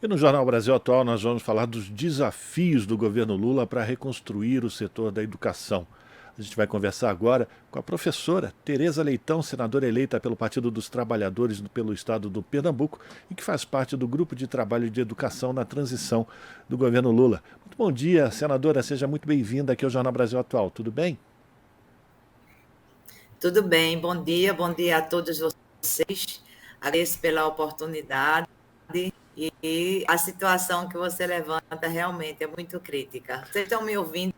E no Jornal Brasil Atual nós vamos falar dos desafios do governo Lula para reconstruir o setor da educação. A gente vai conversar agora com a professora Tereza Leitão, senadora eleita pelo Partido dos Trabalhadores pelo estado do Pernambuco e que faz parte do grupo de trabalho de educação na transição do governo Lula. Muito bom dia, senadora, seja muito bem-vinda aqui ao Jornal Brasil Atual, tudo bem? Tudo bem, bom dia a todos vocês. Agradeço pela oportunidade e a situação que você levanta realmente é muito crítica. Vocês estão me ouvindo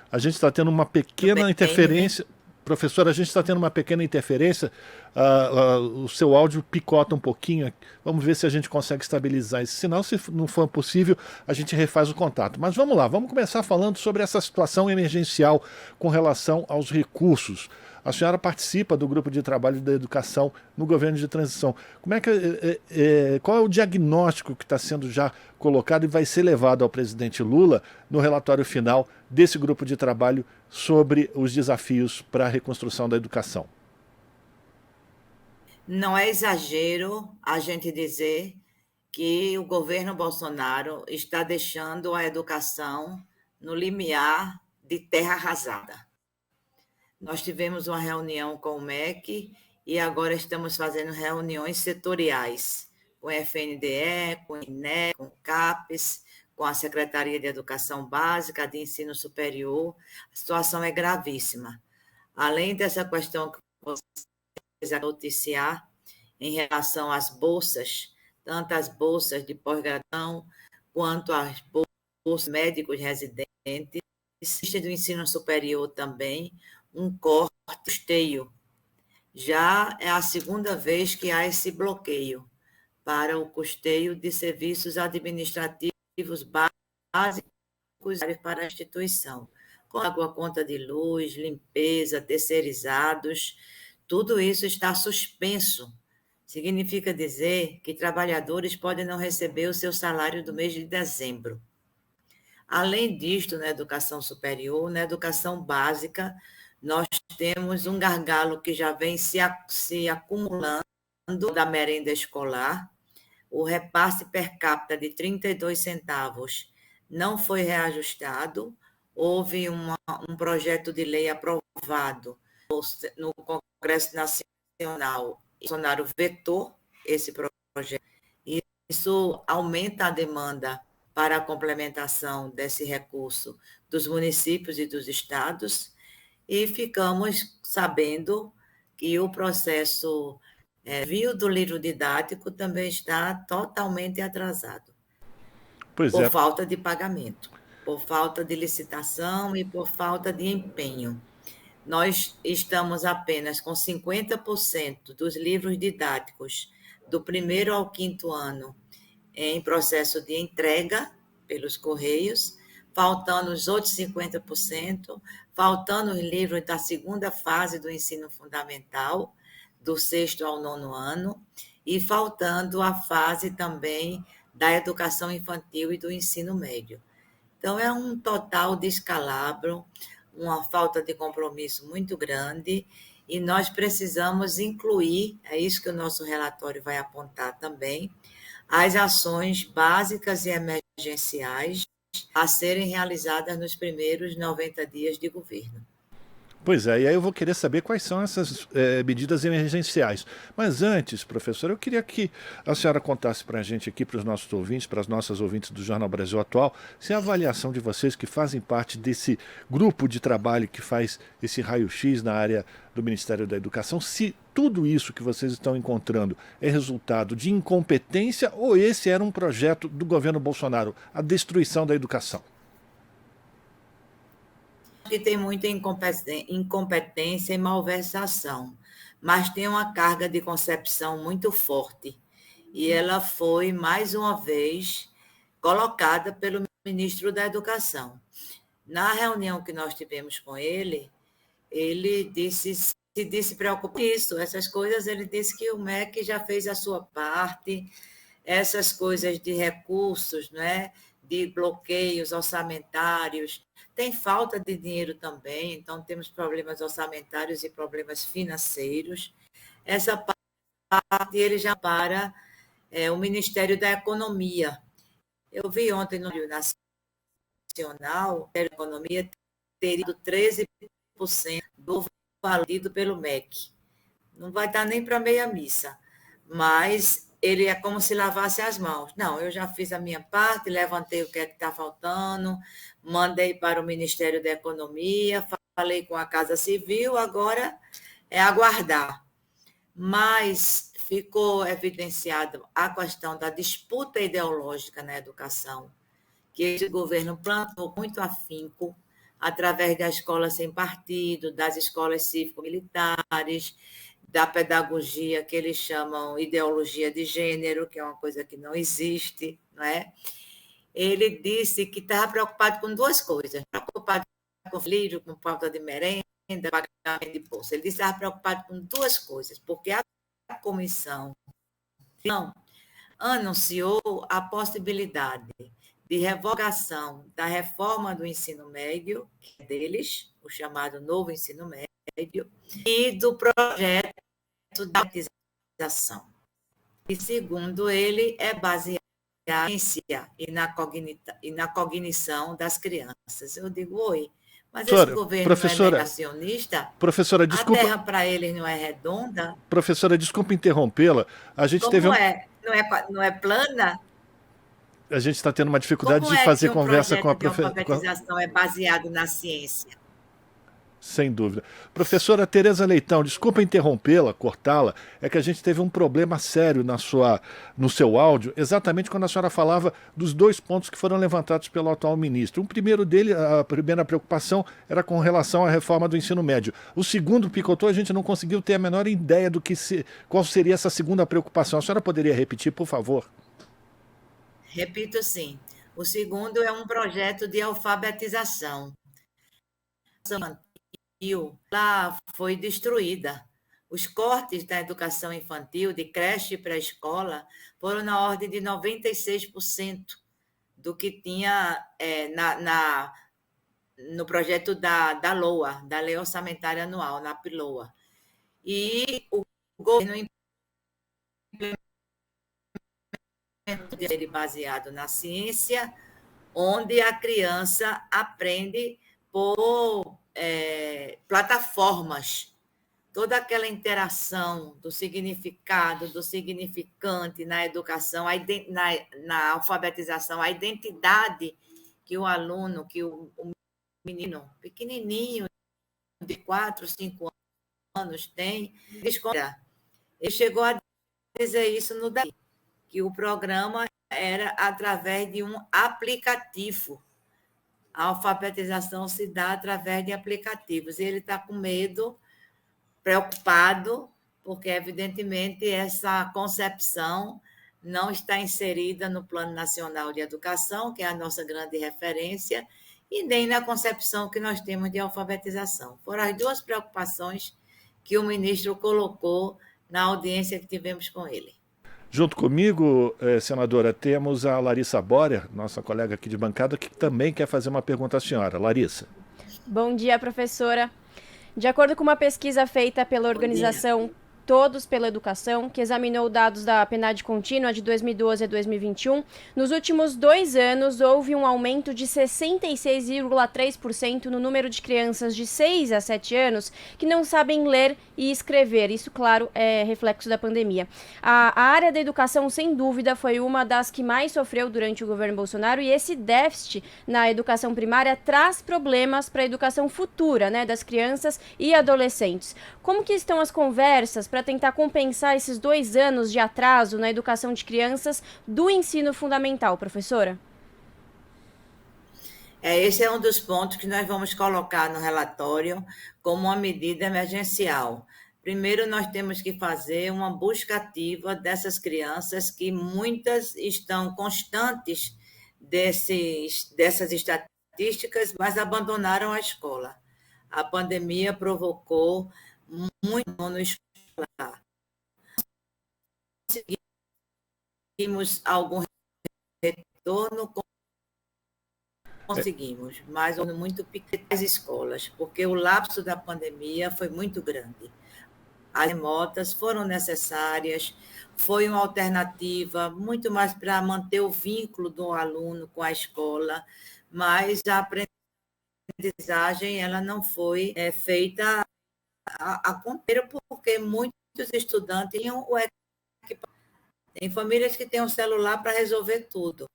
A gente está tendo uma pequena bem? interferência. Professora, a gente está tendo uma pequena interferência. O seu áudio picota um pouquinho. Vamos ver se a gente consegue estabilizar esse sinal. Se não for possível, a gente refaz o contato. Mas vamos lá, vamos começar falando sobre essa situação emergencial com relação aos recursos. A senhora participa do grupo de trabalho da educação no governo de transição. Como é que, qual é o diagnóstico que está sendo já colocado e vai ser levado ao presidente Lula no relatório final desse grupo de trabalho sobre os desafios para a reconstrução da educação? Não é exagero a gente dizer que o governo Bolsonaro está deixando a educação no limiar de terra arrasada. Nós tivemos uma reunião com o MEC e agora estamos fazendo reuniões setoriais com o FNDE, com o INE, com o CAPES, com a Secretaria de Educação Básica, de Ensino Superior. A situação é gravíssima. Além dessa questão que você precisa noticiar em relação às bolsas, tanto as bolsas de pós-graduação quanto as bolsas médicos residentes, existe do ensino superior também um corte custeio. Já é a segunda vez que há esse bloqueio para o custeio de serviços administrativos básicos para a instituição, com água, conta de luz, limpeza, terceirizados, tudo isso está suspenso. Significa dizer que trabalhadores podem não receber o seu salário do mês de dezembro. Além disto, na educação superior, na educação básica, nós temos um gargalo que já vem se acumulando da merenda escolar. O repasse per capita de 32 centavos não foi reajustado. Houve um projeto de lei aprovado no Congresso Nacional. Bolsonaro vetou esse projeto. E isso aumenta a demanda para a complementação desse recurso dos municípios e dos estados, e ficamos sabendo que o processo envio do livro didático também está totalmente atrasado, Pois por é. falta de pagamento, por falta de licitação e por falta de empenho. Nós estamos apenas com 50% dos livros didáticos do primeiro ao quinto ano em processo de entrega pelos Correios, faltando os outros 50%, faltando os livros da segunda fase do ensino fundamental, do sexto ao nono ano, e faltando a fase também da educação infantil e do ensino médio. Então, é um total descalabro, uma falta de compromisso muito grande, e nós precisamos incluir, é isso que o nosso relatório vai apontar também, as ações básicas e emergenciais a serem realizadas nos primeiros 90 dias de governo. Pois é, e aí eu vou querer saber quais são essas medidas emergenciais. Mas antes, professor, eu queria que a senhora contasse para a gente aqui, para os nossos ouvintes, para as nossas ouvintes do Jornal Brasil Atual, se a avaliação de vocês que fazem parte desse grupo de trabalho que faz esse raio-x na área do Ministério da Educação, se tudo isso que vocês estão encontrando é resultado de incompetência ou esse era um projeto do governo Bolsonaro, a destruição da educação. Que tem muita incompetência e malversação, mas tem uma carga de concepção muito forte. E ela foi, mais uma vez, colocada pelo ministro da Educação. Na reunião que nós tivemos com ele se disse preocupado com isso, essas coisas, ele disse que o MEC já fez a sua parte, essas coisas de recursos, né, de bloqueios orçamentários, tem falta de dinheiro também, então temos problemas orçamentários e problemas financeiros. Essa parte ele já para o Ministério da Economia. Eu vi ontem no Rio Nacional, a economia teria 13% do valido pelo MEC. Não vai dar nem para meia missa, mas ele é como se lavasse as mãos. Não, eu já fiz a minha parte, levantei o que é que está faltando, mandei para o Ministério da Economia, falei com a Casa Civil, agora é aguardar. Mas ficou evidenciada a questão da disputa ideológica na educação, que esse governo plantou muito afinco através da escola sem partido, das escolas cívico-militares, da pedagogia que eles chamam ideologia de gênero, que é uma coisa que não existe, não é? Ele disse que estava preocupado com duas coisas, preocupado com filho, com falta de merenda, pagamento de bolsa. Ele disse que estava preocupado com duas coisas, porque a comissão não anunciou a possibilidade de revogação da reforma do ensino médio, que é deles, o chamado novo ensino médio, e do projeto da automatização. E, segundo ele, é baseado na ciência e na cognição das crianças. Eu digo, oi, mas esse governo não é negacionista? Professora, desculpa. A terra para eles não é redonda? Professora, desculpa interrompê-la. A gente Como é? Não é plana? A gente está tendo uma dificuldade de fazer conversa com a professora. Como é que a alfabetização é baseado na ciência? Sem dúvida. Professora Tereza Leitão, desculpa interrompê-la, cortá-la, é que a gente teve um problema sério no seu áudio, exatamente quando a senhora falava dos dois pontos que foram levantados pelo atual ministro. O primeiro dele, a primeira preocupação, era com relação à reforma do ensino médio. O segundo picotou, a gente não conseguiu ter a menor ideia qual seria essa segunda preocupação. A senhora poderia repetir, por favor? Repito, sim. O segundo é um projeto de alfabetização. Lá foi destruída. Os cortes da educação infantil, de creche e pré-escola, foram na ordem de 96% do que tinha no projeto da LOA, da Lei Orçamentária Anual, na PLOA. E o governo baseado na ciência, onde a criança aprende por plataformas. Toda aquela interação do significado, do significante na educação, na alfabetização, a identidade que o aluno, que o menino pequenininho, de 4, 5 anos tem, ele chegou a dizer isso no DAI, que o programa era através de um aplicativo. A alfabetização se dá através de aplicativos. E ele está com medo, preocupado, porque, evidentemente, essa concepção não está inserida no Plano Nacional de Educação, que é a nossa grande referência, e nem na concepção que nós temos de alfabetização. Foram as duas preocupações que o ministro colocou na audiência que tivemos com ele. Junto comigo, senadora, temos a Larissa Borer, nossa colega aqui de bancada, que também quer fazer uma pergunta à senhora. Larissa. Bom dia, professora. De acordo com uma pesquisa feita pela organização Todos pela Educação, que examinou dados da PNAD contínua de 2012 a 2021, nos últimos 2 anos houve um aumento de 66,3% no número de crianças de 6 a 7 anos que não sabem ler e escrever. Isso, claro, é reflexo da pandemia. A área da educação, sem dúvida, foi uma das que mais sofreu durante o governo Bolsonaro, e esse déficit na educação primária traz problemas para a educação futura, né, das crianças e adolescentes. Como que estão as conversas para tentar compensar esses 2 anos de atraso na educação de crianças do ensino fundamental, professora? Esse é um dos pontos que nós vamos colocar no relatório como uma medida emergencial. Primeiro, nós temos que fazer uma busca ativa dessas crianças, que muitas estão constantes dessas estatísticas, mas abandonaram a escola. A pandemia provocou muito no escolar. Conseguimos algum retorno, conseguimos, mas muito pequenas escolas, porque o lapso da pandemia foi muito grande. As remotas foram necessárias, foi uma alternativa muito mais para manter o vínculo do aluno com a escola, mas a aprendizagem ela não foi feita a ponteiro, porque muitos estudantes tinham o equipamento. Tem famílias que têm um celular para resolver tudo.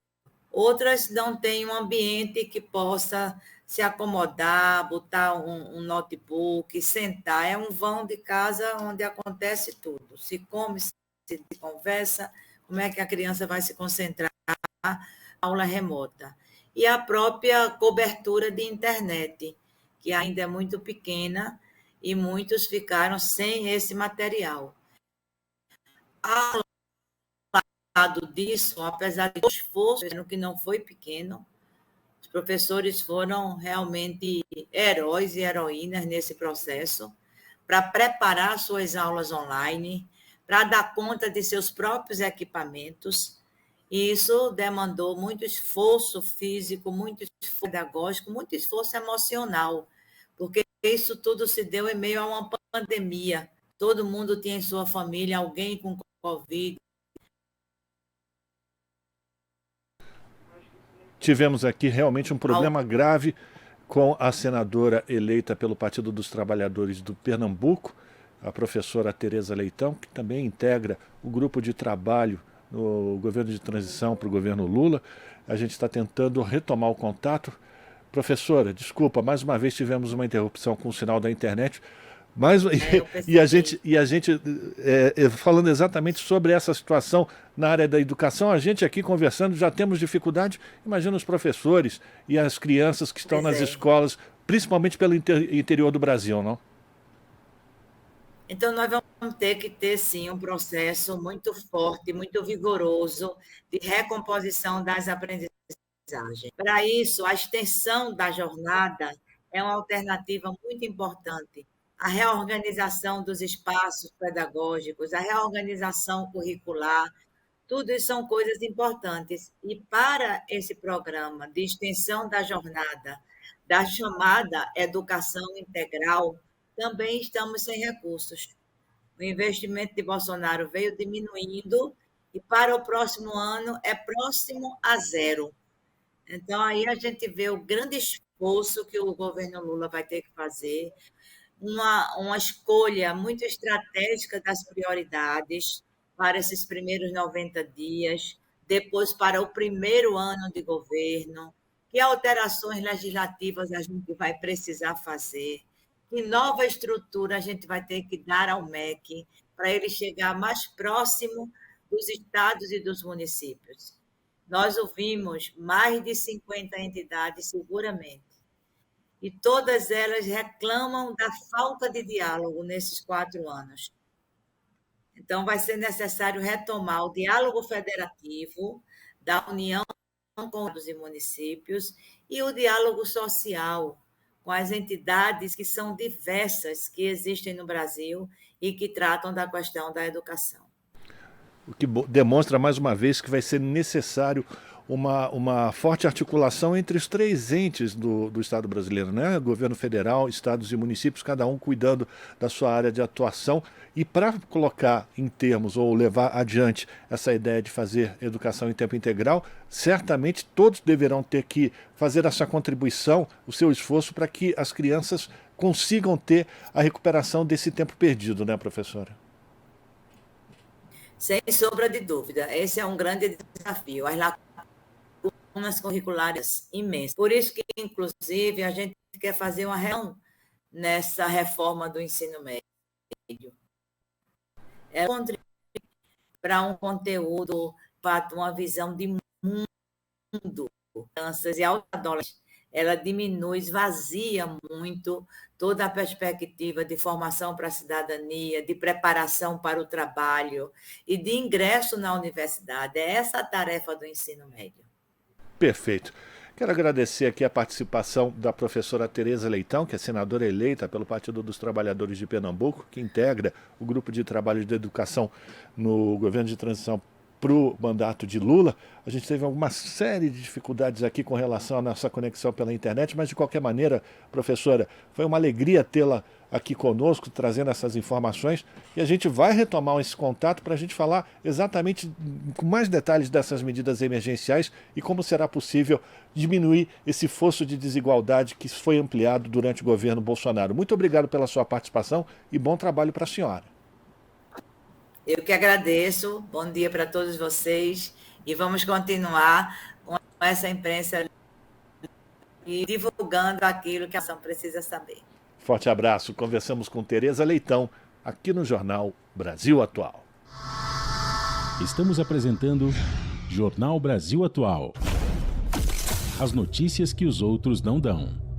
Outras não têm um ambiente que possa se acomodar, botar um notebook, sentar. É um vão de casa onde acontece tudo. Se come, se conversa, como é que a criança vai se concentrar na aula remota? E a própria cobertura de internet, que ainda é muito pequena e muitos ficaram sem esse material. Ao lado disso, apesar do esforço, que não foi pequeno, os professores foram realmente heróis e heroínas nesse processo para preparar suas aulas online, para dar conta de seus próprios equipamentos. E isso demandou muito esforço físico, muito esforço pedagógico, muito esforço emocional, porque isso tudo se deu em meio a uma pandemia. Todo mundo tinha em sua família alguém com Covid. Tivemos aqui realmente um problema grave com a senadora eleita pelo Partido dos Trabalhadores do Pernambuco, a professora Tereza Leitão, que também integra o grupo de trabalho no governo de transição para o governo Lula. A gente está tentando retomar o contato. Professora, desculpa, mais uma vez tivemos uma interrupção com o sinal da internet. Mas, e a gente falando exatamente sobre essa situação na área da educação, a gente aqui conversando já temos dificuldade. Imagina os professores e as crianças que estão nas escolas, principalmente pelo interior do Brasil, não? Então, nós vamos ter que ter, sim, um processo muito forte, muito vigoroso de recomposição das aprendizagens. Para isso, a extensão da jornada é uma alternativa muito importante. A reorganização dos espaços pedagógicos, a reorganização curricular, tudo isso são coisas importantes. E para esse programa de extensão da jornada, da chamada educação integral, também estamos sem recursos. O investimento de Bolsonaro veio diminuindo e para o próximo ano é próximo a zero. Então, aí a gente vê o grande esforço que o governo Lula vai ter que fazer, uma escolha muito estratégica das prioridades para esses primeiros 90 dias, depois para o primeiro ano de governo, que alterações legislativas a gente vai precisar fazer, que nova estrutura a gente vai ter que dar ao MEC para ele chegar mais próximo dos estados e dos municípios. Nós ouvimos mais de 50 entidades, seguramente, e todas elas reclamam da falta de diálogo nesses 4 anos. Então, vai ser necessário retomar o diálogo federativo da União com os municípios e o diálogo social com as entidades que são diversas, que existem no Brasil e que tratam da questão da educação. O que demonstra, mais uma vez, que vai ser necessário uma forte articulação entre os 3 entes do Estado brasileiro, né? Governo federal, estados e municípios, cada um cuidando da sua área de atuação. E para colocar em termos ou levar adiante essa ideia de fazer educação em tempo integral, certamente todos deverão ter que fazer essa contribuição, o seu esforço para que as crianças consigam ter a recuperação desse tempo perdido, né, professora? Sem sombra de dúvida, esse é um grande desafio. As lacunas curriculares imensas. Por isso que, inclusive, a gente quer fazer uma reunião nessa reforma do ensino médio. É contribuir para um conteúdo, para uma visão de mundo, crianças e adolescentes. Ela diminui, esvazia muito toda a perspectiva de formação para a cidadania, de preparação para o trabalho e de ingresso na universidade. É essa a tarefa do ensino médio. Perfeito. Quero agradecer aqui a participação da professora Tereza Leitão, que é senadora eleita pelo Partido dos Trabalhadores de Pernambuco, que integra o grupo de trabalho de educação no governo de transição para o mandato de Lula. A gente teve uma série de dificuldades aqui com relação à nossa conexão pela internet, mas de qualquer maneira, professora, foi uma alegria tê-la aqui conosco, trazendo essas informações, e a gente vai retomar esse contato para a gente falar exatamente com mais detalhes dessas medidas emergenciais e como será possível diminuir esse fosso de desigualdade que foi ampliado durante o governo Bolsonaro. Muito obrigado pela sua participação e bom trabalho para a senhora. Eu que agradeço, bom dia para todos vocês e vamos continuar com essa imprensa e divulgando aquilo que a nação precisa saber. Forte abraço. Conversamos com Tereza Leitão, aqui no Jornal Brasil Atual. Estamos apresentando Jornal Brasil Atual. As notícias que os outros não dão.